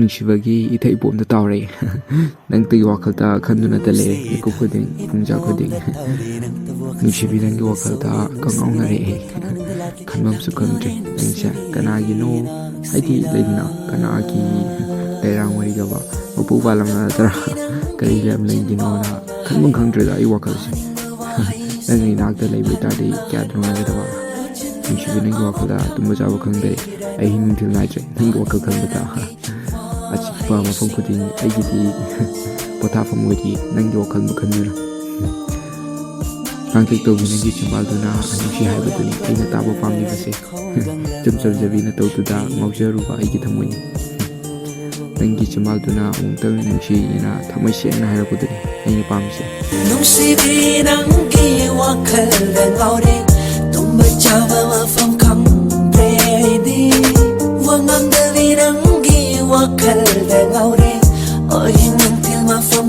ꯅꯨꯡꯁꯤꯕꯒꯤ ꯏꯊꯩ ꯏꯄꯣꯝꯗ ꯇꯥꯎꯔꯦ ꯅꯪꯇꯒꯤ ꯋꯥꯈꯜꯗ ꯈꯟꯗꯨꯅꯇ ꯂꯩꯔꯦ ꯃꯤꯀꯨꯞ ꯈꯨꯗꯤꯡ ꯄꯨꯡꯖꯥ ꯈꯨꯗꯤꯡ ꯅꯨꯡꯁꯤꯕꯤ ꯅꯪꯒꯤ ꯋꯥꯈꯜꯗ ꯀꯪꯉꯥꯎꯅꯔꯛꯑꯦ ꯈꯟꯐꯝꯁꯨ ꯈꯪꯗ꯭ꯔꯦ ꯅꯪꯁꯦ ꯀꯅꯥꯒꯤꯅꯣ ꯍꯥꯏꯗꯤ ꯂꯩꯗꯅ ꯀꯅꯥꯒꯤ ꯂꯩꯔꯥꯡ ꯋꯥꯔꯤꯒꯕ ꯃꯄꯨ ꯄꯥꯜꯂꯝꯅꯗ꯭ꯔꯥ ꯀꯔꯤ ꯂꯝꯒꯤꯅꯣꯅ ꯈꯟꯐꯝ ꯈꯪꯗ꯭ꯔꯦꯗ ꯑꯩ ꯋꯥꯈꯜꯁꯦ ꯅꯪꯒꯤ ꯏꯅꯥꯛꯇ ꯂꯩꯕ ꯇꯥꯔꯗꯤ ꯀꯌꯥꯗ ꯅꯨꯡꯉꯥꯏꯒꯗꯕ ꯅꯨꯡꯁꯤꯕꯤ ꯅꯪꯒꯤ ꯋꯥꯈꯜꯗ ꯇꯨꯝꯕ ꯆꯥꯕ ꯈꯪꯗꯦ ꯑꯍꯤꯡ ꯅꯨꯡꯊꯤꯜ ꯅꯥꯏꯗ꯭ꯔꯦ ꯅꯪꯒꯤ ꯋꯥꯈꯜ ꯈꯟꯕꯗ ꯑꯆꯤꯛꯄ ꯃꯐꯝ ꯈꯨꯗꯤꯡ ꯑꯩꯒꯤꯗꯤ ꯄꯣꯊꯥꯐꯝ ꯑꯣꯏꯔꯤ ꯅꯪꯒꯤ ꯋꯥꯈꯜꯕꯨ ꯈꯟꯗꯨꯅ ꯉꯥꯡꯇꯦꯛ ꯇꯧꯕꯤ ꯅꯪꯒꯤ ꯆꯤꯝꯕꯥꯜꯗꯨꯅ ꯅꯨꯡꯁꯤ ꯍꯥꯏꯕꯗꯨꯅꯤ ꯑꯩꯅ ꯇꯥꯕ ꯄꯥꯝꯂꯤꯕꯁꯦ ꯏꯆꯝ ꯆꯝꯖꯕꯤ ꯅꯇꯧꯗꯨꯗ ꯉꯥꯎꯖꯔꯨꯕ ꯑꯩꯒꯤ ꯊꯃꯣꯏꯅꯤ ꯅꯪꯒꯤ ꯆꯤꯝꯕꯥꯜꯗꯨꯅ ꯑꯃꯨꯛꯇꯪ ꯅꯨꯡꯁꯤꯅ ꯊꯃꯣꯏ ꯁꯦꯡꯅ ꯍꯥꯏꯔꯛꯄꯗꯨꯅꯤ ꯑꯩꯅ ꯄꯥꯝꯃꯤꯁꯦ ꯅꯨꯡꯁꯤꯕꯤ ꯅꯪꯒꯤ ꯋꯥꯈꯜꯗ ꯉꯥꯎꯔꯦ ꯇꯨꯝꯕ ꯆꯥꯕ ꯃꯐꯝ ꯈꯪꯗ꯭ꯔꯦ ꯑꯩꯗꯤ ꯋꯥꯉꯥꯡꯗꯕꯤ ꯅꯪꯒꯤ ꯋꯥꯈꯜꯗ ꯉꯥꯎꯔꯦ ꯑꯍꯤꯡ ꯅꯨꯡꯊꯤꯜ ꯃꯐꯝ